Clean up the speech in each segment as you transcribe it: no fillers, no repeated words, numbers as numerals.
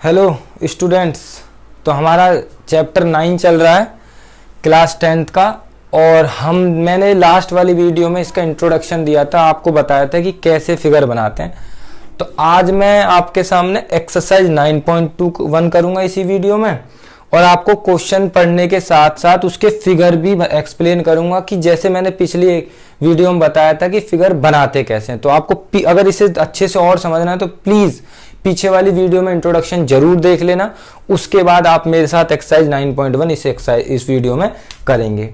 Hello students. तो हमारा chapter 9 चल रहा है क्लास 10th का। और मैंने लास्ट वाली वीडियो में इसका इंट्रोडक्शन दिया था, आपको बताया था कि कैसे फिगर बनाते हैं। तो आज मैं आपके सामने एक्सरसाइज 9.21 करूंगा इसी वीडियो में, और आपको क्वेश्चन पढ़ने के साथ साथ उसके फिगर भी एक्सप्लेन करूंगा कि जैसे मैंने पिछली वीडियो में बताया था कि फिगर बनाते कैसे हैं। तो आपको अगर इसे अच्छे से और समझना है तो प्लीज पीछे वाली वीडियो में इंट्रोडक्शन जरूर देख लेना, उसके बाद आप मेरे साथ एक्सरसाइज 9.1 इस वीडियो में करेंगे।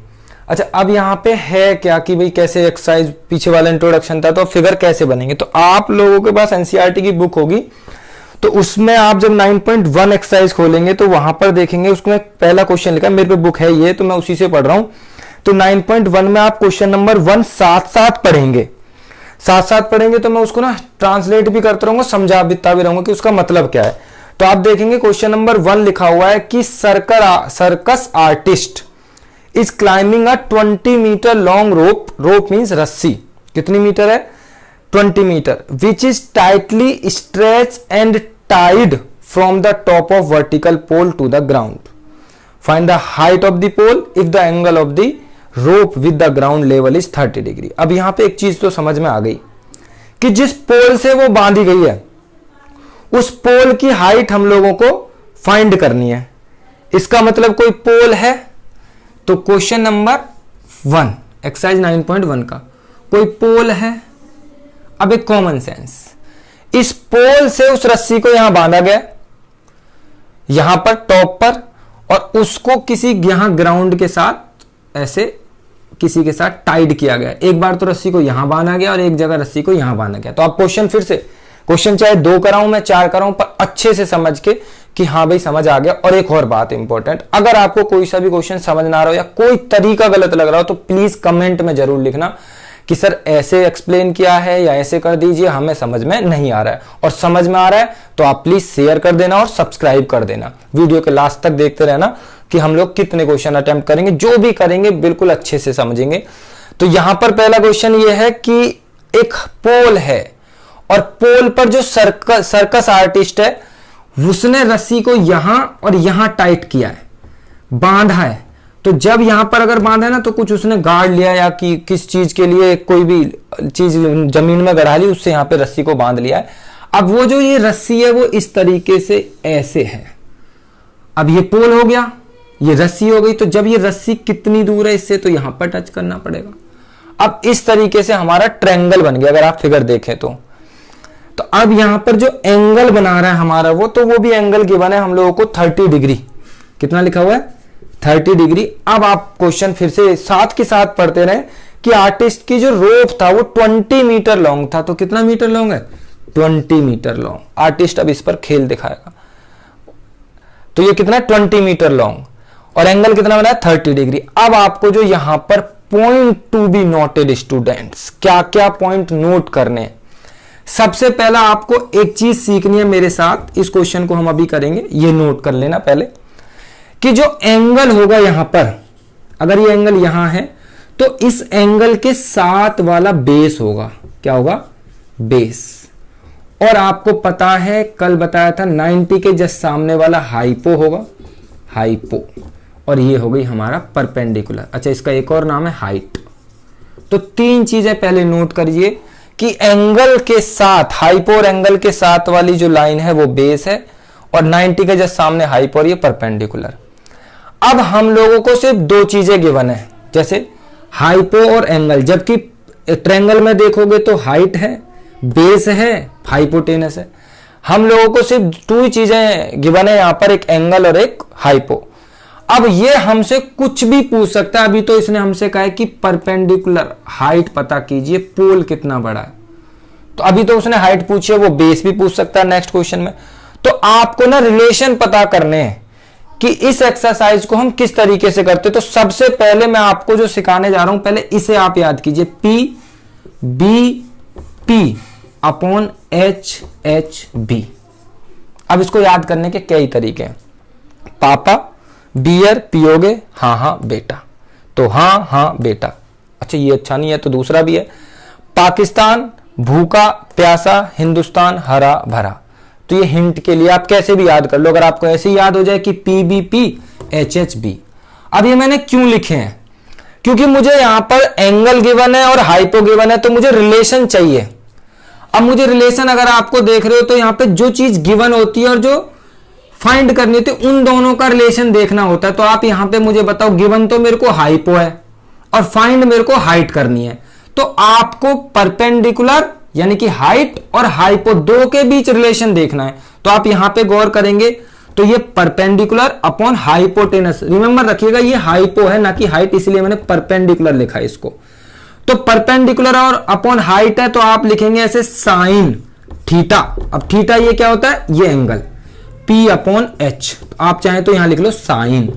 अच्छा, अब यहाँ पे है क्या कि भाई कैसे एक्सरसाइज, पीछे वाला इंट्रोडक्शन था तो फिगर कैसे बनेंगे। तो आप लोगों के पास एनसीईआरटी की बुक होगी, तो उसमें आप जब 9.1 एक्सरसाइज खोलेंगे तो वहां पर देखेंगे उसमें पहला क्वेश्चन लिखा है, मेरे पे बुक है ये तो मैं उसी से पढ़ रहा हूं। तो 9.1 में आप क्वेश्चन नंबर 1 साथ साथ पढ़ेंगे, तो मैं उसको ना ट्रांसलेट भी करता रहूंगा, समझाता भी रहूंगा कि उसका मतलब क्या है। तो आप देखेंगे क्वेश्चन नंबर 1 लिखा हुआ है कि circus artist is climbing a 20 metre long rope means रस्सी। कितनी मीटर है? 20 metre, which is tightly stretch and tied from the top of vertical pole to the ground. Find the height of the pole if the angle of the rope with the ground level is 30 degree. अब यहां पे एक चीज तो समझ में आ गई कि जिस पोल से वो बांधी गई है उस पोल की हाइट हम लोगों को फाइंड करनी है। इसका मतलब कोई पोल है, तो क्वेश्चन नंबर 1 एक्सरसाइज 9.1 का कोई पोल है। अब एक कॉमन सेंस, इस पोल से उस रस्सी को यहां बांधा गया, यहां पर टॉप पर, और उसको किसी यहां ग्राउंड के साथ ऐसे किसी के साथ टाइड किया गया। एक बार तो रस्सी को यहां बांधा गया और एक जगह रस्सी को यहां बांधा गया। तो आप क्वेश्चन फिर से, क्वेश्चन चाहे 2 कराऊं मैं 4 कराऊं, पर अच्छे से समझ के कि हाँ भाई समझ आ गया। और एक और बात इंपॉर्टेंट, अगर आपको कोई सा भी क्वेश्चन समझ ना आ रहा हो या कोई तरीका गलत लग रहा हो तो प्लीज कमेंट में जरूर लिखना कि सर ऐसे एक्सप्लेन किया है या ऐसे कर दीजिए, हमें समझ में नहीं आ रहा है। और समझ में आ रहा है तो आप प्लीज शेयर कर देना और सब्सक्राइब कर देना। वीडियो के लास्ट तक देखते रहना कि हम लोग कितने क्वेश्चन अटेम्प्ट करेंगे, जो भी करेंगे बिल्कुल अच्छे से समझेंगे। तो यहां पर पहला क्वेश्चन ये है कि एक पोल है और पोल पर जो सर्कस आर्टिस्ट है उसने रस्सी को यहां और यहां टाइट किया है, बांधा है। तो जब यहां पर अगर बांधा है ना तो कुछ उसने गाड़ लिया या कि किस चीज के लिए कोई भी चीज जमीन में गड़ा ली, उससे यहां पे रस्सी को बांध लिया है। अब वो जो ये रस्सी है वो इस तरीके से ऐसे है। अब ये पोल हो गया, ये रस्सी हो गई। तो जब ये रस्सी कितनी दूर है इससे, तो यहां पर टच करना पड़ेगा। अब इस तरीके से हमारा ट्रायंगल बन गया, अगर आप फिगर देखें तो अब यहां पर जो एंगल बना रहा है हमारा वो भी एंगल गिवन है हम लोगों को 30 डिग्री। कितना लिखा हुआ है? 30 डिग्री। अब आप क्वेश्चन फिर से साथ के साथ पढ़ते रहे कि आर्टिस्ट की जो रोप था वो 20 मीटर लॉन्ग था। तो कितना मीटर लॉन्ग है? 20 मीटर लॉन्ग। आर्टिस्ट अब इस पर खेल दिखाएगा। तो ये कितना है? 20 मीटर लॉन्ग, और एंगल कितना बना है? 30 डिग्री। अब आपको जो यहां पर point to be noted students, क्या क्या पॉइंट नोट करने। सबसे पहला आपको एक चीज सीखनी है मेरे साथ, इस क्वेश्चन को हम अभी करेंगे, ये नोट कर लेना पहले कि जो एंगल होगा यहां पर, अगर ये एंगल यहां है तो इस एंगल के साथ वाला बेस होगा। क्या होगा? बेस। और आपको पता है कल बताया था 90 के जस्ट सामने वाला हाइपो होगा, हाइपो। और ये हो गई हमारा परपेंडिकुलर। अच्छा, इसका एक और नाम है हाइट। तो 3 चीजें पहले नोट करिए कि एंगल के साथ, हाइपो और एंगल के साथ वाली जो लाइन है वो बेस है, और 90 के जस्ट सामने हाइपो और ये परपेंडिकुलर। अब हम लोगों को सिर्फ 2 चीजें गिवन है, जैसे हाइपो और एंगल। जबकि ट्रायंगल में देखोगे तो हाइट है, बेस है, हाइपोटेनस है। हम लोगों को सिर्फ 2 चीजें गिवन है यहां पर, एक एंगल और एक हाइपो। अब ये हमसे कुछ भी पूछ सकता है। अभी तो इसने हमसे कहा है कि परपेंडिकुलर हाइट पता कीजिए, पोल कितना बड़ा है। तो अभी तो उसने हाइट पूछी है, वो बेस भी पूछ सकता है नेक्स्ट क्वेश्चन में। तो आपको ना रिलेशन पता करने हैं कि इस एक्सरसाइज को हम किस तरीके से करते। तो सबसे पहले मैं आपको जो सिखाने जा रहा हूं, पहले इसे आप याद कीजिए, p B P upon H H b. अब इसको याद करने के कई तरीके हैं। पापा, बियर पियोगे? हाँ हाँ बेटा। तो हाँ हाँ बेटा। अच्छा, ये अच्छा नहीं है तो दूसरा भी है। पाकिस्तान भूखा प्यासा, हिंदुस्तान हरा भरा। तो ये हिंट के लिए आप कैसे भी याद कर लो, अगर आपको ऐसे ही याद हो जाए कि PBP HHB। अब ये मैंने क्यों लिखे हैं, क्योंकि मुझे यहां पर एंगल गिवन है और हाइपो गिवन है, तो मुझे रिलेशन चाहिए। अब मुझे रिलेशन अगर आपको देख रहे हो तो यहां पे जो चीज गिवन होती है और जो फाइंड करनी होती है उन दोनों का रिलेशन देखना होता है। तो आप यहां पे मुझे बताओ, गिवन तो मेरे को हाइपो है और फाइंड मेरे को हाइट करनी है, तो आपको परपेंडिकुलर यानी कि हाइट और हाइपो दो के बीच रिलेशन देखना है। तो आप यहां पे गौर करेंगे तो ये परपेंडिकुलर अपॉन हाइपोटेनस, रिमेंबर रखिएगा ये हाइपो है ना कि हाइट, इसलिए मैंने परपेंडिकुलर लिखा है इसको। तो परपेंडिकुलर और अपॉन हाइट है तो आप लिखेंगे ऐसे साइन थीटा। अब थीटा ये क्या होता है, ये एंगल P अपॉन H, आप चाहें तो यहां लिख लो साइन।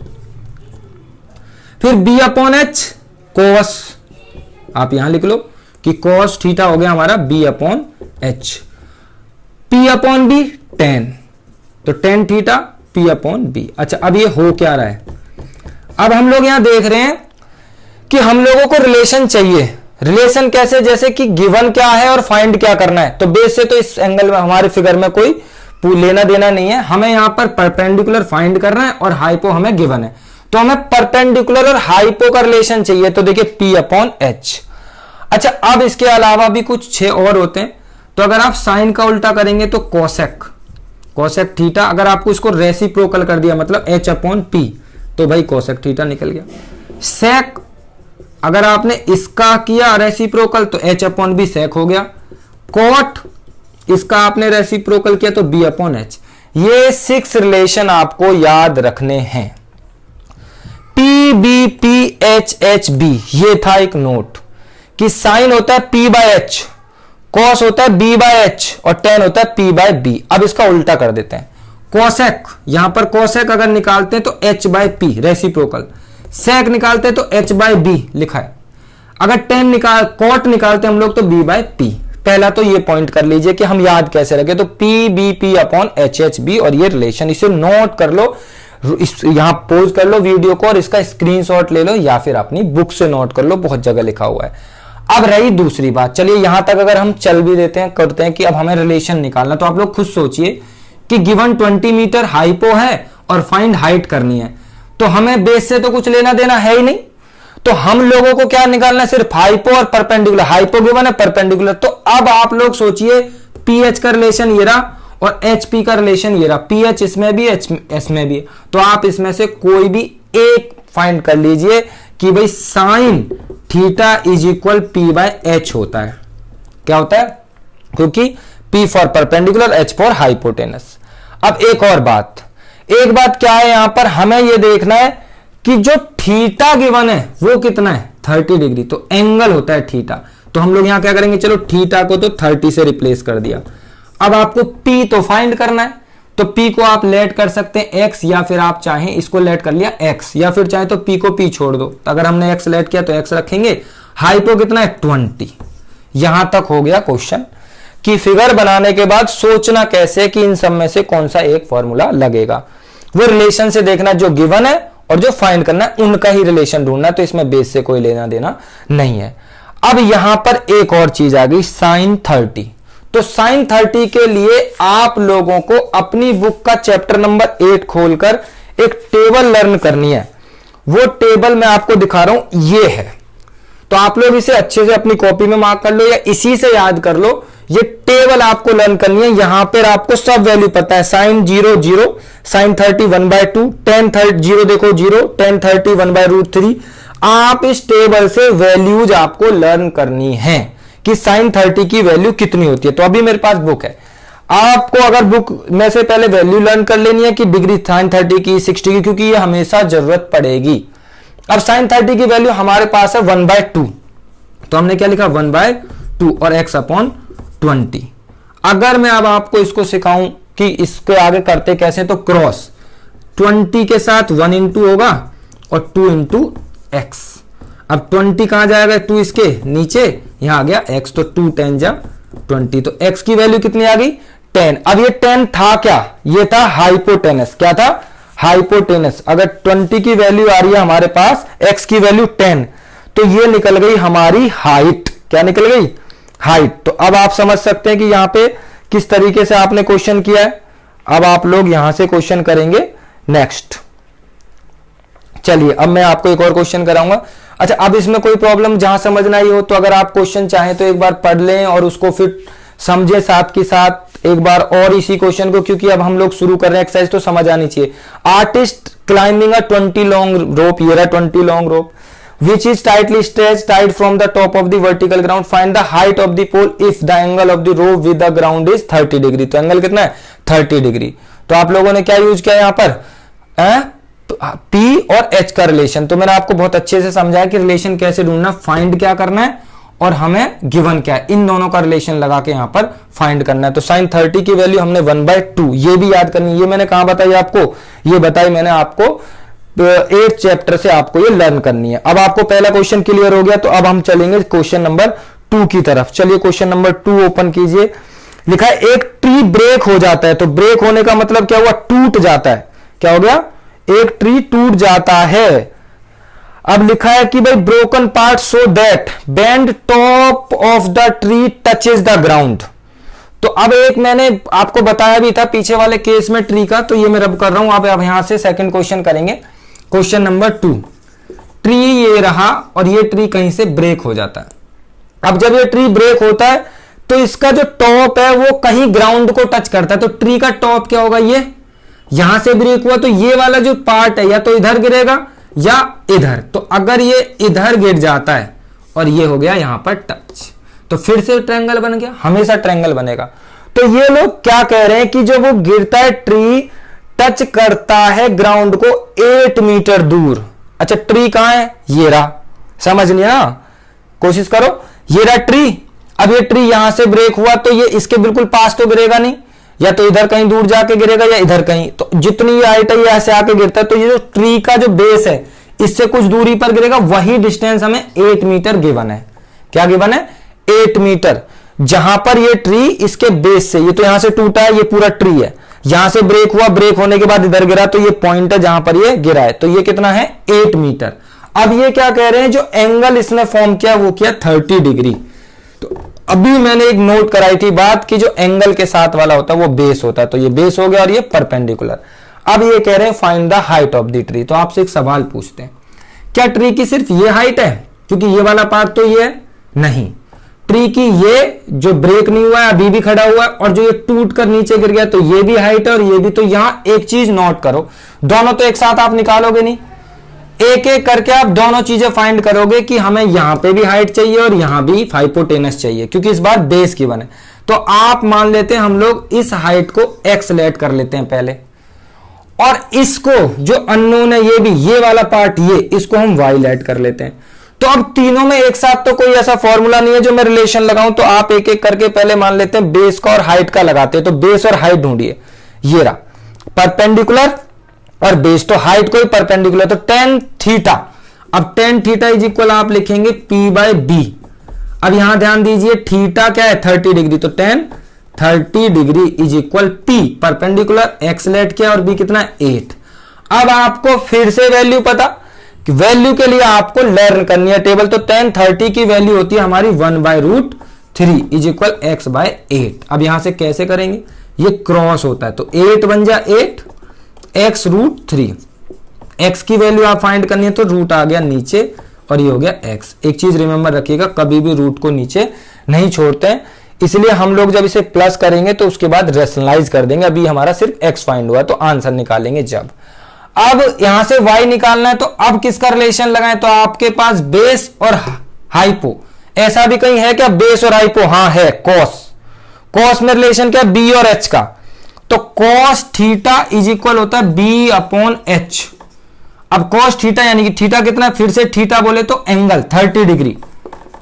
फिर B अपॉन H कोस, आप यहां लिख लो कि कोस थीटा हो गया हमारा B upon H। P upon B tan, तो tan theta P upon B। अच्छा अब ये हो क्या रहा है, अब हम लोग यहां देख रहे हैं कि हम लोगों को रिलेशन चाहिए। रिलेशन कैसे, जैसे कि गिवन क्या है और फाइंड क्या करना है। तो बेस से तो इस एंगल में हमारे फिगर में कोई लेना देना नहीं है, हमें यहां पर परपेंडिकुलर फाइंड करना है और हाइपो हमें गिवन है, तो हमें परपेंडिकुलर और हाइपो का रिलेशन चाहिए। तो देखिए P अपॉन H। अच्छा अब इसके अलावा भी कुछ 6 और होते हैं। तो अगर आप साइन का उल्टा करेंगे तो कोसेक, कोसेक थीटा। अगर आपको इसको रेसिप्रोकल कर दिया मतलब H अपॉन P, तो भाई कोसेक थीटा निकल गया। सेक अगर आपने इसका किया रेसिप्रोकल तो H अपॉन B सेक हो गया। कोट इसका आपने रेसिप्रोकल किया तो B अपॉन H। ये 6 रिलेशन आपको याद रखने हैं। PBP HHB, ये था एक नोट कि साइन होता है P बाय H, कॉस होता है B बाय H और टेन होता है P बाय B। अब इसका उल्टा कर देते हैं, कोसेक, यहां पर कोसेक अगर निकालते हैं तो H बाय P रेसिप्रोकल, सेक निकालते हैं तो H बाय B लिखा है। अगर टेन कोट निकालते हैं हम लोग तो B बाय P। पहला तो ये पॉइंट कर लीजिए कि हम याद कैसे रखें, तो PBP अपॉन HHB और ये रिलेशन, इसे नोट कर लो, यहां पोज कर लो वीडियो को और इसका स्क्रीनशॉट ले लो या फिर अपनी बुक से नोट कर लो, बहुत जगह लिखा हुआ है। अब रही दूसरी बात, चलिए यहां तक अगर हम चल भी देते हैं करते हैं कि अब हमें रिलेशन निकालना, तो आप लोग खुद सोचिए कि गिवन 20 मीटर हाइपो है और फाइंड हाइट करनी है, तो हमें बेस से तो कुछ लेना देना है ही नहीं, तो हम लोगों को क्या निकालना है, सिर्फ हाइपो और परपेंडिकुलर। हाइपो गिवन है, परपेंडिकुलर। तो अब आप लोग सोचिए PH का रिलेशन ये रहा और HP का रिलेशन ये रहा, PH इसमें भी H इसमें भी, तो आप इसमें से कोई भी एक फाइंड कर लीजिए कि भाई sine theta is equal P by H होता है। क्या होता है, क्योंकि P for perpendicular, H for hypotenuse. अब एक और बात, एक बात क्या है, यहां पर हमें यह देखना है कि जो थीटा गिवन है वो कितना है, 30 डिग्री, तो एंगल होता है थीटा। तो हम लोग यहां क्या करेंगे, चलो थीटा को तो 30 से रिप्लेस कर दिया। अब आपको P तो फाइंड करना है, तो P को आप लेट कर सकते हैं X, या फिर आप चाहें इसको लेट कर लिया X, या फिर चाहे तो P को P छोड़ दो। तो अगर हमने X लेट किया तो X रखेंगे। हाइपो कितना है, 20। यहां तक हो गया क्वेश्चन कि फिगर बनाने के बाद सोचना कैसे कि इन सब में से कौन सा एक फॉर्मूला लगेगा। वो रिलेशन से देखना जो गिवन है और जो फाइंड करना है उनका ही रिलेशन ढूंढना, तो इसमें बेस से कोई लेना देना नहीं है। अब यहां पर एक और चीज आ गई, साइन 30। तो साइन 30 के लिए आप लोगों को अपनी बुक का चैप्टर नंबर 8 खोलकर एक टेबल लर्न करनी है। वो टेबल मैं आपको दिखा रहा हूं, ये है। तो आप लोग इसे अच्छे से अपनी कॉपी में मार्क कर लो या इसी से याद कर लो। ये टेबल आपको लर्न करनी है, यहां पर आपको सब वैल्यू पता है। साइन 0 0, साइन 30 1/2, टेन 30 0 देखो 0, टेन 30 1/√3। आप इस टेबल से वैल्यूज आपको लर्न करनी है कि साइन 30 की वैल्यू कितनी होती है। तो अभी मेरे पास बुक है, आपको अगर बुक में से पहले वैल्यू लर्न कर लेनी है कि डिग्री साइन 30 की, 60 की, क्योंकि ये हमेशा जरूरत पड़ेगी। अब साइन 30 की वैल्यू हमारे पास है 1/2, तो हमने क्या लिखा 1/2 और x अपॉन 20। अगर मैं अब आपको इसको सिखाऊं कि इसके आगे करते कैसे, तो क्रॉस 20 के साथ 1 इंटू होगा और 2 इंटू एक्स। अब 20 कहां जाएगा, 2 इसके नीचे, यहां आ गया x, तो 2 10 जा 20, तो x की वैल्यू कितनी आ गई 10। अब ये 10 था क्या, ये था हाइपोटेनस। क्या था, हाइपोटेनस। अगर 20 की वैल्यू आ रही है हमारे पास, x की वैल्यू 10, तो ये निकल गई हमारी हाइट। क्या निकल गई, हाइट। तो अब आप समझ सकते हैं कि यहां पे किस तरीके से आपने क्वेश्चन किया है। अब आप लोग यहां से क्वेश्चन करेंगे नेक्स्ट। चलिए अब मैं आपको एक और क्वेश्चन कराऊंगा। अच्छा, अब इसमें कोई प्रॉब्लम जहां समझना ही हो तो अगर आप क्वेश्चन चाहें तो एक बार पढ़ लें और उसको फिर समझे साथ के साथ एक बार और इसी क्वेश्चन को, क्योंकि अब हम लोग शुरू कर रहे हैं एक्सरसाइज तो समझ आनी चाहिए। Artist climbing a 20 long rope, ये रहा 20 long rope which is tightly stretched tied from the top of the vertical ground. Find the height of the pole if the angle of the rope with the ground is 30 degree. तो angle कितना है 30 degree. तो आप लोगों ने क्या use किया यहां पर P और H का रिलेशन। तो मैंने आपको बहुत अच्छे से समझाया कि रिलेशन कैसे ढूंढना, फाइंड क्या करना है और हमें गिवन क्या है, इन दोनों का रिलेशन लगा के यहां पर फाइंड करना है। तो sin 30 की वैल्यू हमने 1/2 ये भी याद करनी है। ये मैंने कहां बताई आपको, ये बताई मैंने आपको 8th चैप्टर से आपको ये लर्न करनी है। अब आपको पहला क्वेश्चन क्लियर हो गया तो अब हम चलेंगे क्वेश्चन नंबर 2 की तरफ। चलिए क्वेश्चन नंबर 2 ओपन कीजिए। लिखा है एक ट्री ब्रेक हो जाता है। तो ब्रेक होने का मतलब क्या हुआ, टूट जाता है। क्या हो गया, एक ट्री टूट जाता है। अब लिखा है कि भाई broken part so that bend top of the tree touches the ground. तो अब एक मैंने आपको बताया भी था पीछे वाले केस में ट्री का, तो ये मैं रब कर रहा हूं। अब यहां से सेकंड क्वेश्चन करेंगे। क्वेश्चन नंबर 2, ट्री ये रहा और ये ट्री कहीं से ब्रेक हो जाता है। अब जब ये ट्री ब्रेक होता है तो इसका जो टॉप है वो कहीं ग्राउंड को टच करता है। तो ट्री का टॉप क्या होगा, ये यहां से ब्रेक हुआ तो ये वाला जो पार्ट है या तो इधर गिरेगा या इधर। तो अगर ये इधर गिर जाता है और ये हो गया यहां पर टच, तो फिर से ट्रायंगल बन गया, हमेशा ट्रायंगल बनेगा। तो ये लोग क्या कह रहे हैं कि जब वो गिरता है ट्री टच करता है ग्राउंड को 8 मीटर दूर। अच्छा, ट्री कहां है, ये रहा, समझ लिया ना, कोशिश करो। ये रहा ट्री। अब ये ट्री यहां से ब्रेक हुआ तो ये इसके बिल्कुल पास तो गिरेगा नहीं, या तो इधर कहीं दूर जाके गिरेगा या इधर कहीं। तो जितनी ये हाइट है ये ऐसे आके गिरता है, तो ये जो ट्री का जो बेस है इससे कुछ दूरी पर गिरेगा, वही डिस्टेंस हमें 8 मीटर गिवन है। क्या गिवन है, 8 मीटर। जहां पर ये ट्री इसके बेस से, ये तो यहां से टूटा है, ये पूरा ट्री है, यहां से ब्रेक हुआ, ब्रेक होने के बाद इधर गिरा, तो ये पॉइंट है जहां पर ये गिरा है। तो ये कितना है 8 मीटर। अब ये क्या कह रहे हैं, जो एंगल इसने फॉर्म किया वो किया 30 डिग्री। तो अभी मैंने एक नोट कराई थी बात कि जो एंगल के साथ वाला होता है वो बेस होता है। तो ये बेस हो गया और ये परपेंडिकुलर। अब ये कह रहे हैं find the height of the tree. तो आपसे एक सवाल पूछते हैं, क्या ट्री की सिर्फ ये हाइट है, क्योंकि ये वाला पार्ट तो ये है नहीं, ट्री की ये जो ब्रेक नहीं हुआ है अभी भी खड़ा हुआ है, और जो ये टूट कर नीचे गिर गया तो ये भी हाइट है और ये भी। तो यहां एक चीज नोट करो, दोनों तो एक साथ आप निकालोगे नहीं, एक एक करके आप दोनों चीजें फाइंड करोगे कि हमें यहां पे भी हाइट चाहिए और यहां भी हाइपोटेनस चाहिए, क्योंकि इस बार बेस की बने। तो आप मान लेते हैं हम लोग इस हाइट को एक्स लेट कर लेते हैं पहले, और इसको जो अननोन है ये भी, ये वाला पार्ट ये, इसको हम वाई लेट कर लेते हैं। तो अब तीनों में एक साथ तो कोई ऐसा फॉर्मूला नहीं है जो मैं रिलेशन लगाऊं, तो आप एक एक करके पहले मान लेते हैं बेस का और हाइट का लगाते हैं। तो बेस और हाइट ढूंढिए, ये रहा परपेंडिकुलर और बेस, तो हाइट को ही परपेंडिकुलर, तो tan थीटा। अब tan थीटा इज इक्वल आप लिखेंगे P/B। अब यहां ध्यान दीजिए थीटा क्या है 30 डिग्री, तो tan 30 degree is equal P perpendicular, x let क्या और B कितना 8। अब आपको फिर से वैल्यू पता, कि वैल्यू के लिए आपको लर्न करनी है टेबल। तो tan 30 की वैल्यू होती है हमारी 1/√3 इज इक्वल x/8। अब यहां से कैसे करेंगे, ये क्रॉस होता है तो 8 बन जा 8 x√3। x की वैल्यू आप फाइंड करनी है तो रूट आ गया नीचे और ये हो गया x। एक चीज रिमेंबर रखिएगा, कभी भी रूट को नीचे नहीं छोड़ते हैं, इसलिए हम लोग जब इसे प्लस करेंगे तो उसके बाद रेशनलाइज कर देंगे। अभी हमारा सिर्फ x फाइंड हुआ है तो आंसर निकालेंगे जब। अब यहां से y निकालना है, तो अब किसका रिलेशन लगाएं, तो आपके पास बेस और हाइपो, ऐसा भी कहीं है क्या बेस और हाइपो, हाँ है, कॉस में रिलेशन क्या b और h का। तो cos थीटा इज इक्वल होता है B/H। अब cos थीटा यानी कि थीटा कितना है, फिर से थीटा बोले तो एंगल 30 डिग्री,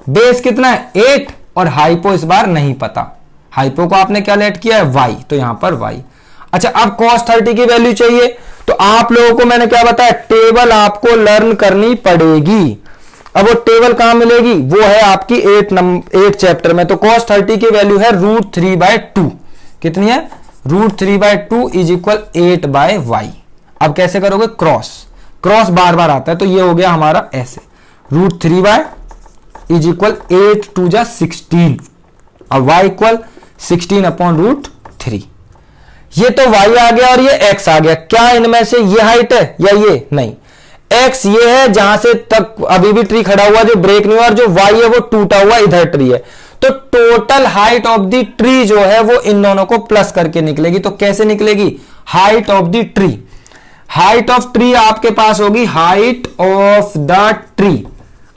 बेस कितना है 8 और हाइपो इस बार नहीं पता, हाइपो को आपने क्या लेट किया है y, तो यहां पर y। अच्छा, अब cos 30 की वैल्यू चाहिए, तो आप लोगों को मैंने क्या बताया, टेबल आपको लर्न करनी पड़ेगी। अब वो टेबल कहां मिलेगी, वो है आपकी 8 चैप्टर में। तो cos 30 की वैल्यू है √3/2। कितनी है, √3/2 इज इक्वल 8/y। अब कैसे करोगे, क्रॉस बार बार आता है, तो ये हो गया हमारा ऐसे, √3 इज इक्वल 8 2 जा 16 और y इक्वल 16/√3। ये तो y आ गया और ये x आ गया, क्या इनमें से ये हाइट है या ये? नहीं, x ये है जहां से तक अभी भी ट्री खड़ा हुआ जो ब्रेक नहीं हुआ, और जो y है वो टूटा हुआ इधर ट्री है। तो total height of the tree जो है वो इन दोनों को प्लस करके निकलेगी। तो कैसे निकलेगी? Height of the tree, height of tree आपके पास होगी हाइट ऑफ द ट्री।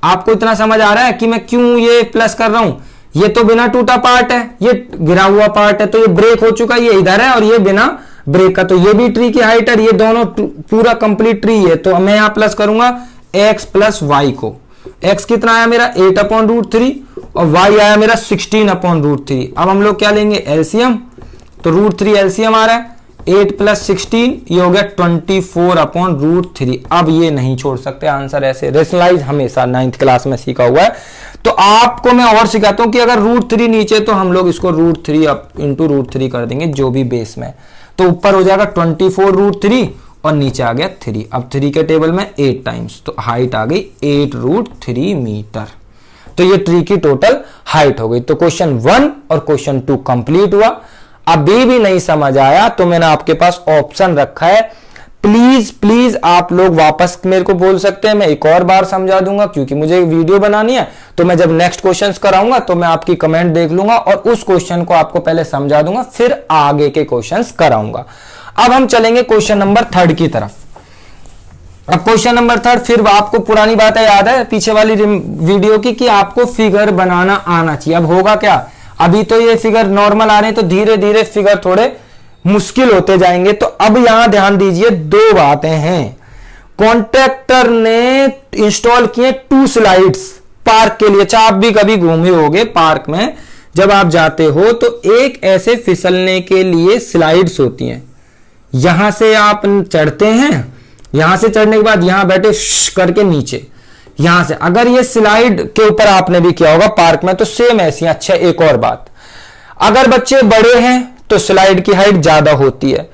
आपको इतना समझ आ रहा है कि मैं क्यों ये प्लस कर रहा हूं? ये तो बिना टूटा पार्ट है, ये गिरा हुआ पार्ट है, तो ये ब्रेक हो चुका है, ये इधर है, और ये बिना ब्रेक का, तो ये भी ट्री की हाइट है, ये दोनों पूरा कंप्लीट ट्री है। तो मैं यहां प्लस करूंगा x प्लस वाई को। x कितना आया मेरा? 8/√3 और y आया मेरा 16/√3। अब हम लोग क्या लेंगे? एलसीएम। तो √3 एलसीएम आ रहा है, 8 प्लस 16 ये हो गया 24/√3। अब ये नहीं छोड़ सकते आंसर ऐसे, रेशनलाइज हमेशा 9th क्लास में सीखा हुआ है। तो आपको मैं और सिखाता हूं कि अगर √3 नीचे तो हम लोग इसको √3 इंटू √3 कर देंगे जो भी बेस में, तो ऊपर हो जाएगा 24√3 और नीचे आ गया 3। अब 3 के टेबल में 8 टाइम्स, तो हाइट आ गई 8√3 मीटर। तो ये ट्री की टोटल हाइट हो गई। तो क्वेश्चन 1 और क्वेश्चन 2 कंप्लीट हुआ। अभी भी नहीं समझ आया तो मैंने आपके पास ऑप्शन रखा है, प्लीज प्लीज आप लोग वापस मेरे को बोल सकते हैं, मैं एक और बार समझा दूंगा, क्योंकि मुझे वीडियो बनानी है। तो मैं जब नेक्स्ट क्वेश्चंस कराऊंगा तो मैं आपकी कमेंट देख लूंगा और उस क्वेश्चन को आपको पहले समझा दूंगा, फिर आगे के क्वेश्चंस कराऊंगा। अब हम चलेंगे क्वेश्चन नंबर 3 की तरफ। अब क्वेश्चन नंबर 3, फिर आपको पुरानी बातें याद है पीछे वाली वीडियो की कि आपको फिगर बनाना आना चाहिए। अब होगा क्या, अभी तो ये फिगर नॉर्मल आ रहे हैं, तो धीरे धीरे फिगर थोड़े मुश्किल होते जाएंगे। तो अब यहां ध्यान दीजिए, 2 बातें हैं। कॉन्ट्रैक्टर ने इंस्टॉल किए 2 स्लाइड्स पार्क के लिए। अच्छा, आप भी कभी घूमे होंगे पार्क में, जब आप जाते हो तो एक ऐसे फिसलने के लिए स्लाइड्स होती हैं। यहां से आप चढ़ते हैं, यहां से चढ़ने के बाद यहां बैठे करके नीचे, यहां से अगर ये स्लाइड के ऊपर आपने भी किया होगा पार्क में, तो सेम ऐसी। अच्छा, एक और बात, अगर बच्चे बड़े हैं तो स्लाइड की हाइट ज्यादा होती है,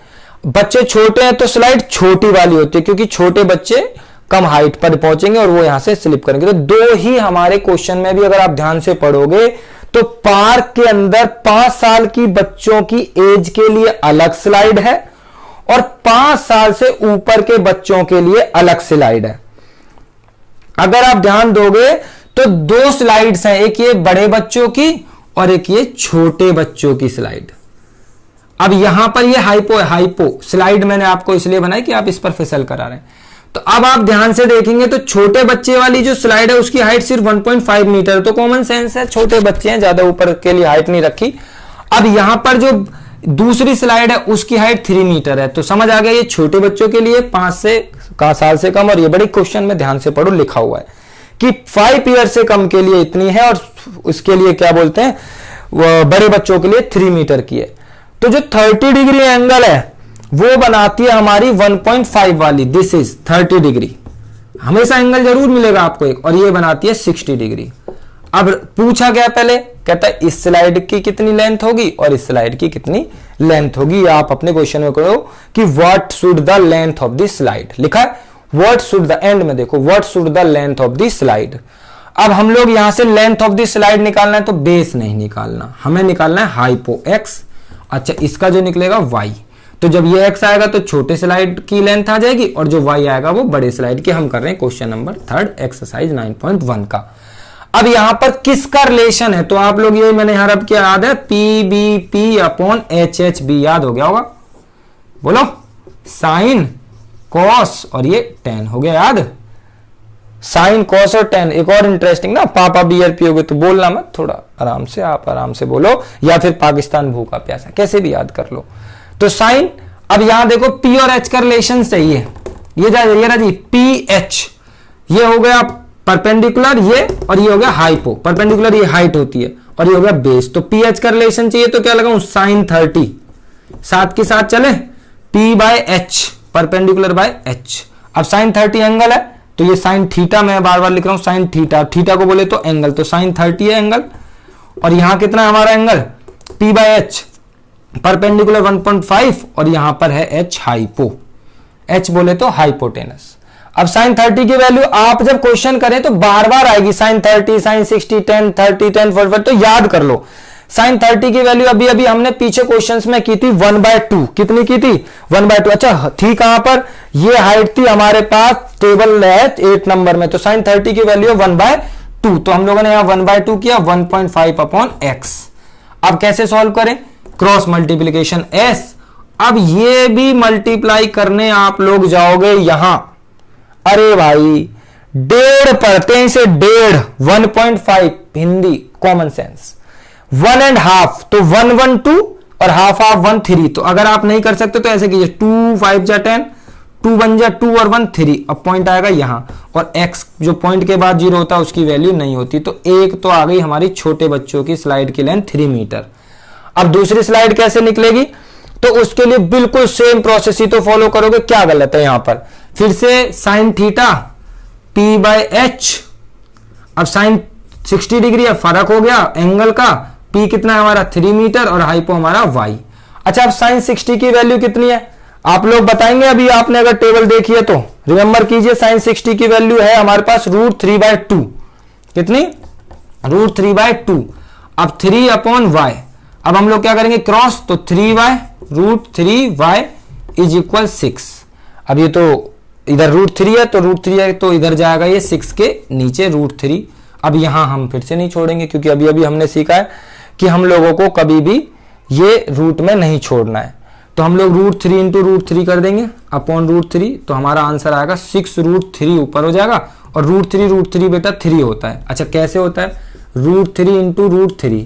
बच्चे छोटे हैं तो स्लाइड छोटी वाली होती है, क्योंकि छोटे बच्चे कम हाइट पर पहुंचेंगे और वो यहां से स्लिप करेंगे। तो 2 ही हमारे क्वेश्चन में भी अगर आप ध्यान से पढ़ोगे तो पार्क के अंदर 5 साल की बच्चों की एज के लिए अलग स्लाइड है और 5 साल से ऊपर के बच्चों के लिए अलग स्लाइड है। अगर आप ध्यान दोगे तो 2 स्लाइड्स हैं, एक ये बड़े बच्चों की और एक ये छोटे बच्चों की स्लाइड। अब यहां पर ये हाइपो है, हाइपो स्लाइड मैंने आपको इसलिए बनाई कि आप इस पर फिसल करा रहे हैं। तो अब आप ध्यान से देखेंगे तो छोटे बच्चे वाली जो स्लाइड है उसकी हाइट सिर्फ 1.5 मीटर, तो कॉमन सेंस है, छोटे बच्चे हैं, ज्यादा ऊपर के लिए हाइट नहीं रखी। अब यहां पर जो दूसरी स्लाइड है उसकी हाइट 3 मीटर है, तो समझ आ गया ये छोटे बच्चों के लिए 5 साल से कम। और ये बड़े क्वेश्चन में ध्यान से पढ़ो, लिखा हुआ है कि 5 ईयर से कम के लिए इतनी है और उसके लिए क्या बोलते हैं, वो बड़े बच्चों के लिए 3 मीटर की है। तो जो 30 डिग्री एंगल है वो बनाती है हमारी 1.5 वाली, दिस इज 30 डिग्री, हमेशा एंगल जरूर मिलेगा आपको एक, और ये बनाती है 60 डिग्री। अब पूछा गया पहले, कहता है इस स्लाइड की कितनी लेंथ होगी और इस स्लाइड की कितनी लेंथ होगी। आप अपने क्वेश्चन में करो कि what should the length of the slide, लिखा है व्हाट शुड द, एंड में देखो what should the length of the slide. अब हम लोग यहां से लेंथ ऑफ द स्लाइड निकालना है तो बेस नहीं निकालना, हमें निकालना है हाइपो x। अच्छा, इसका जो निकलेगा y, तो जब ये x आएगा तो छोटे स्लाइड की लेंथ आ जाएगी और जो y आएगा वो बड़े स्लाइड की। हम कर रहे हैं क्वेश्चन नंबर 3 एक्सरसाइज 9.1 का। अब यहां पर किसका रिलेशन है, तो आप लोग ये मैंने यहां रब क्या याद है, PBP/HHB याद हो गया होगा, बोलो साइन कॉस और ये टेन हो गया याद, साइन कॉस और टेन। एक और इंटरेस्टिंग ना, पापा BRP हो गए तो बोलना मत, थोड़ा आराम से, आप आराम से बोलो, या फिर पाकिस्तान भूखा प्यासा, कैसे भी याद कर लो। तो साइन, अब यहां देखो P और H का रिलेशन सही है, ये रहा जी PH, ये हो गया परपेंडिकुलर ये, और ये हो गया हाइपो, परपेंडिकुलर ये हाइट होती है और ये हो गया बेस। तो PH का रिलेशन चाहिए तो क्या लगाऊं, साइन 30, साथ के साथ चले P/H, परपेंडिकुलर बाय H। अब साइन 30 एंगल है तो ये साइन थीटा, मैं बार बार लिख रहा हूं साइन थीटा, थीटा को बोले तो एंगल, तो साइन 30 है एंगल, और यहां कितना है हमारा एंगल P/H, परपेंडिकुलर 1.5 और यहां पर है H हाइपो, H बोले तो हाइपोटेनस। अब साइन 30 की वैल्यू आप जब क्वेश्चन करें तो बार बार आएगी, साइन 30, साइन 60, 10, 30, 10, 45, तो याद कर लो साइन 30 की वैल्यू अभी अभी हमने पीछे क्वेश्चंस में की थी 1/2। कितनी की थी? 1/2। अच्छा थी कहां पर? ये हाइट थी हमारे पास टेबल है 8 नंबर में, तो साइन 30 की वैल्यू 1/2। तो हम लोगों ने यहां 1/2 किया, 1.5 अपॉन x। अब कैसे सॉल्व करें? Cross multiplication s। अब ये भी मल्टीप्लाई करने आप लोग जाओगे यहां, अरे भाई 1.5 पढ़ते हैं इसे, 1.5 1.5 हिंदी कॉमन सेंस, 1.5 तो 1 1 2 और हाफ हाफ 1 3। तो अगर आप नहीं कर सकते तो ऐसे कीजिए, 2 5 जा 10, 2 1 जा 2 और 1 3। अब पॉइंट आएगा यहां, और x जो पॉइंट के बाद 0 होता है उसकी वैल्यू नहीं होती। तो एक तो आ गई हमारी छोटे बच्चों की स्लाइड की लेंथ 3 मीटर। अब दूसरी स्लाइड कैसे निकलेगी? तो उसके लिए बिल्कुल सेम प्रोसेस ही तो फॉलो करोगे। क्या गलत है यहां पर? फिर से साइन थीटा p/h। अब साइन 60 डिग्री है, फर्क हो गया एंगल का। p कितना है हमारा? 3 मीटर और हाइपो हमारा y। अच्छा अब साइन 60 की वैल्यू कितनी है आप लोग बताएंगे? अभी आपने अगर टेबल देखी है तो रिमेंबर कीजिए, साइन 60 की वैल्यू है हमारे पास √3/2। कितनी? √3/2। अब 3 अपॉन y। अब हम लोग क्या करेंगे? क्रॉस, तो 3y √3y इज इक्वल 6। अब ये तो इधर √3 है, तो √3 है तो इधर जाएगा ये 6 के नीचे √3। अब यहां हम फिर से नहीं छोड़ेंगे, क्योंकि अभी अभी हमने सीखा है कि हम लोगों को कभी भी ये रूट में नहीं छोड़ना है। तो हम लोग √3 इंटू √3 कर देंगे अपॉन √3, तो हमारा आंसर आएगा 6 √3 ऊपर हो जाएगा। और √3 बेटा 3 होता है। अच्छा कैसे होता है? √3 इंटू √3,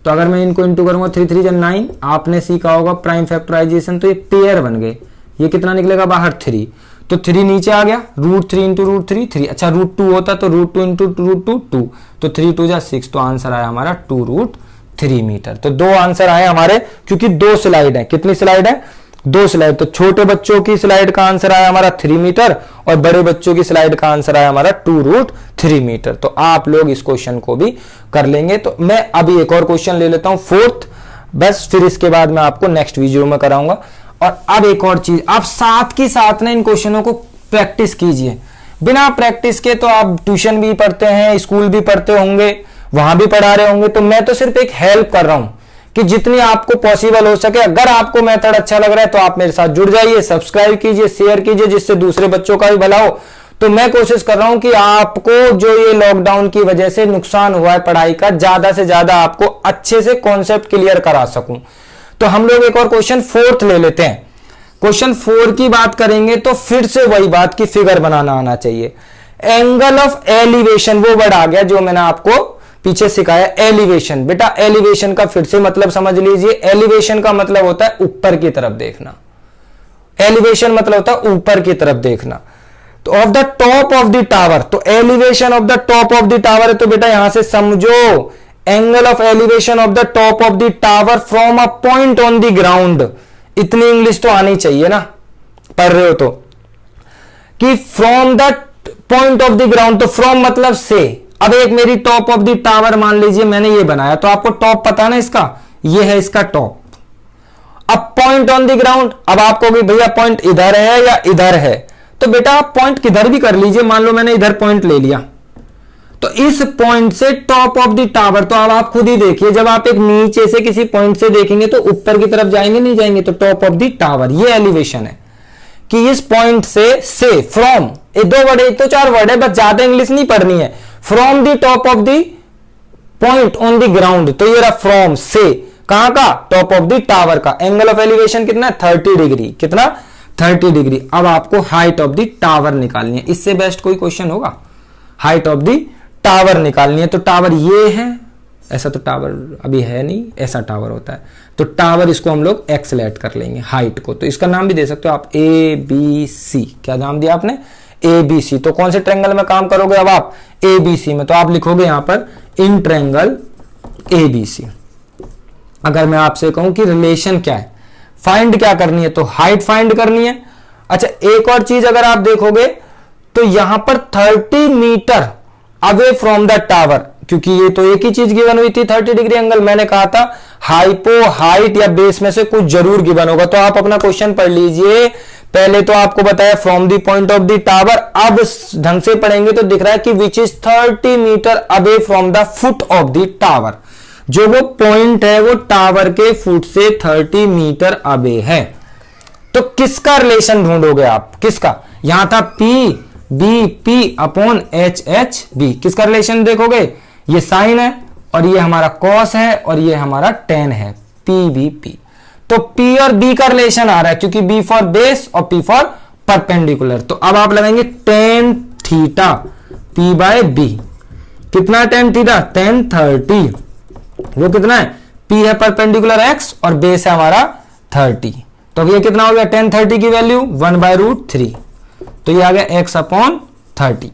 तो अगर मैं इनको इंटू करूंगा 3 3 जा 9। आपने सीखा होगा प्राइम फैक्टराइजेशन, तो ये पेयर बन गए। ये कितना निकलेगा बाहर? 3। तो 3 नीचे आ गया, √3 इंटू √3 3। अच्छा √2 होता तो √2 इंटू √2 2, तो 3 2 जा 6। तो आंसर आया हमारा 2√3 मीटर। तो 2 आंसर आए हमारे, क्योंकि 2 स्लाइड है। कितनी स्लाइड है? 2 स्लाइड। तो छोटे बच्चों की स्लाइड का आंसर आया हमारा 3 मीटर और बड़े बच्चों की स्लाइड का आंसर आया हमारा 2√3 मीटर। तो आप लोग इस क्वेश्चन को भी कर लेंगे। तो मैं अभी एक और क्वेश्चन ले लेता हूं, 4th, बस फिर इसके बाद मैं आपको नेक्स्ट वीडियो में कराऊंगा। और अब एक और चीज, आप साथ की साथ ना इन क्वेश्चनों को प्रैक्टिस कीजिए। बिना प्रैक्टिस के तो आप ट्यूशन भी पढ़ते हैं, स्कूल भी पढ़ते होंगे, वहां भी पढ़ा रहे होंगे। तो मैं तो सिर्फ एक हेल्प कर रहा हूं कि जितनी आपको पॉसिबल हो सके। अगर आपको मेथड अच्छा लग रहा है तो आप मेरे साथ जुड़ जाइए, सब्सक्राइब कीजिए, शेयर कीजिए, जिससे दूसरे बच्चों का भी भला हो। तो मैं कोशिश कर रहा हूं कि आपको जो ये लॉकडाउन की वजह से नुकसान हुआ है पढ़ाई का, ज्यादा से ज्यादा आपको अच्छे से कॉन्सेप्ट क्लियर करा सकूं। तो हम लोग एक और क्वेश्चन 4th ले लेते हैं। क्वेश्चन 4 की बात करेंगे तो फिर से वही बात की फिगर बनाना आना चाहिए। एंगल ऑफ एलिवेशन, वो वर्ड आ गया जो मैंने आपको पीछे सिखाया, एलिवेशन। बेटा एलिवेशन का फिर से मतलब समझ लीजिए। एलिवेशन का मतलब होता है ऊपर की तरफ देखना। एलिवेशन मतलब होता है ऊपर की तरफ देखना। तो of the top of the tower, तो elevation of the top of the tower है। तो बेटा यहां से समझो, angle of elevation of the top of the tower from a point on the ground. इतनी इंग्लिश तो आनी चाहिए ना, पढ़ रहे हो तो, कि from the point of the ground. तो फ्रॉम मतलब से। अब एक मेरी टॉप ऑफ द टावर मान लीजिए मैंने ये बनाया, तो आपको टॉप पता ना इसका, ये है इसका टॉप। अब पॉइंट ऑन द ग्राउंड, अब आपको भी भैया पॉइंट इधर है या इधर है, तो बेटा आप पॉइंट किधर भी कर लीजिए। मान लो मैंने इधर पॉइंट ले लिया, तो इस पॉइंट से टॉप ऑफ द टावर, तो अब आप खुद ही देखिए, जब आप एक नीचे से किसी पॉइंट से देखेंगे तो ऊपर की तरफ जाएंगे नहीं जाएंगे, तो टॉप ऑफ द टावर, ये एलिवेशन है। कि इस पॉइंट से फ्रॉम, ये 2 वर्ड है, तो 4 वर्ड है, बस ज्यादा इंग्लिश नहीं पढ़नी है। From the top of the point on the ground, तो ये रहा फ्रॉम से, कहां का? टॉप ऑफ द टावर का। एंगल ऑफ एलिवेशन कितना? 30 डिग्री। कितना? 30 डिग्री। अब आपको हाइट ऑफ द टावर निकालनी है। इससे बेस्ट कोई क्वेश्चन होगा? हाइट ऑफ द टावर निकालनी है। तो टावर ये है, ऐसा तो टावर अभी है नहीं, ऐसा टावर होता है। तो टावर इसको हम लोग एक्स लेट कर लेंगे हाइट को। तो इसका नाम भी दे सकते हो आप, ABC। क्या नाम दिया आपने? ABC। तो कौन से ट्रायंगल में काम करोगे अब आप? ABC में। तो आप लिखोगे यहां पर इन ट्रायंगल ABC। अगर मैं आपसे कहूं कि रिलेशन क्या है, फाइंड क्या करनी है, तो हाइट फाइंड करनी है। अच्छा एक और चीज अगर आप देखोगे तो यहां पर 30 metre away from the tower, क्योंकि ये तो एक ही चीज गिवन हुई थी 30 डिग्री एंगल। मैंने कहा था हाइपो, हाइट या बेस में से कुछ जरूर गिवन होगा। तो आप अपना क्वेश्चन पढ़ लीजिए। पहले तो आपको बताया from the point of the tower, अब ढंग से पढ़ेंगे तो दिख रहा है कि which is 30 metre away from the foot of the tower. जो वो पॉइंट है वो टावर के फुट से 30 मीटर अबे है। तो किसका रिलेशन ढूंढोगे आप, किसका? यहां था P B P upon H H B, किसका रिलेशन देखोगे? ये साइन है और ये हमारा कॉस है और ये हमारा टेन है, पी बी पी। तो पी और बी का रिलेशन आ रहा है क्योंकि बी फॉर बेस और पी फॉर परपेंडिकुलर। तो अब आप लगाएंगे tan theta P by B. कितना टेन थीटा? टेन 30। वो कितना है? पी है परपेंडिकुलर एक्स और बेस है हमारा 30। तो ये कितना हो गया? टेन 30 की वैल्यू 1/√3। तो ये आ गया x अपॉन 30।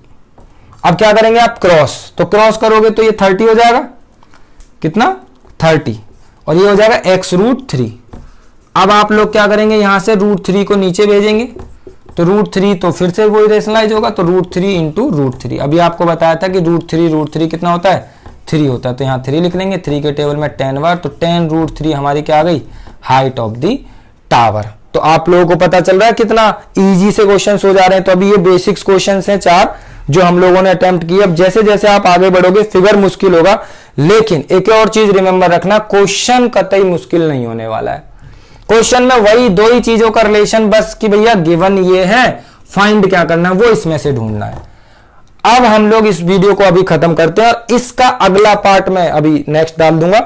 अब क्या करेंगे आप? क्रॉस। तो क्रॉस करोगे तो ये 30 हो जाएगा, कितना? 30, और ये हो जाएगा x√3। अब आप लोग क्या करेंगे? यहां से √3 को नीचे भेजेंगे तो √3 तो फिर से वही रेशनलाइज होगा, तो √3 इंटू √3। अभी आपको बताया था कि √3 कितना होता है? 3 होता है। तो यहाँ 3 लिख लेंगे, 3 के टेबल में 10 बार, तो 10√3 हमारी क्या आ गई? Height of the tower. तो आप लोगों को पता चल रहा है कितना इजी से क्वेश्चंस हो जा रहे हैं। तो अभी ये बेसिक्स क्वेश्चंस हैं 4 जो हम लोगों ने अटेम्प्ट किए। अब जैसे जैसे आप आगे बढ़ोगे फिगर मुश्किल होगा, लेकिन एक और चीज रिमेंबर रखना, क्वेश्चन कतई मुश्किल नहीं होने वाला है। क्वेश्चन में वही 2 ही चीजों का रिलेशन, बस कि भैया गिवन ये है, फाइंड क्या करना है, वो इसमें से ढूंढना है। अब हम लोग इस वीडियो को अभी खत्म करते हैं और इसका अगला पार्ट मैं अभी नेक्स्ट डाल दूंगा।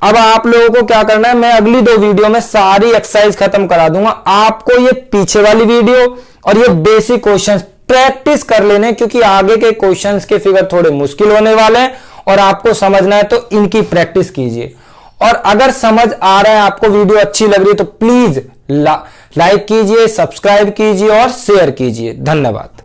अब आप लोगों को क्या करना है, मैं अगली 2 वीडियो में सारी एक्सरसाइज खत्म करा दूंगा। आपको ये पीछे वाली वीडियो और ये बेसिक क्वेश्चंस प्रैक्टिस कर लेने, क्योंकि आगे के क्वेश्चंस के फिगर थोड़े मुश्किल होने वाले हैं और आपको समझना है, तो इनकी प्रैक्टिस कीजिए। और अगर समझ आ रहा है, आपको वीडियो अच्छी लग रही है, तो प्लीज लाइक कीजिए, सब्सक्राइब कीजिए और शेयर कीजिए। धन्यवाद।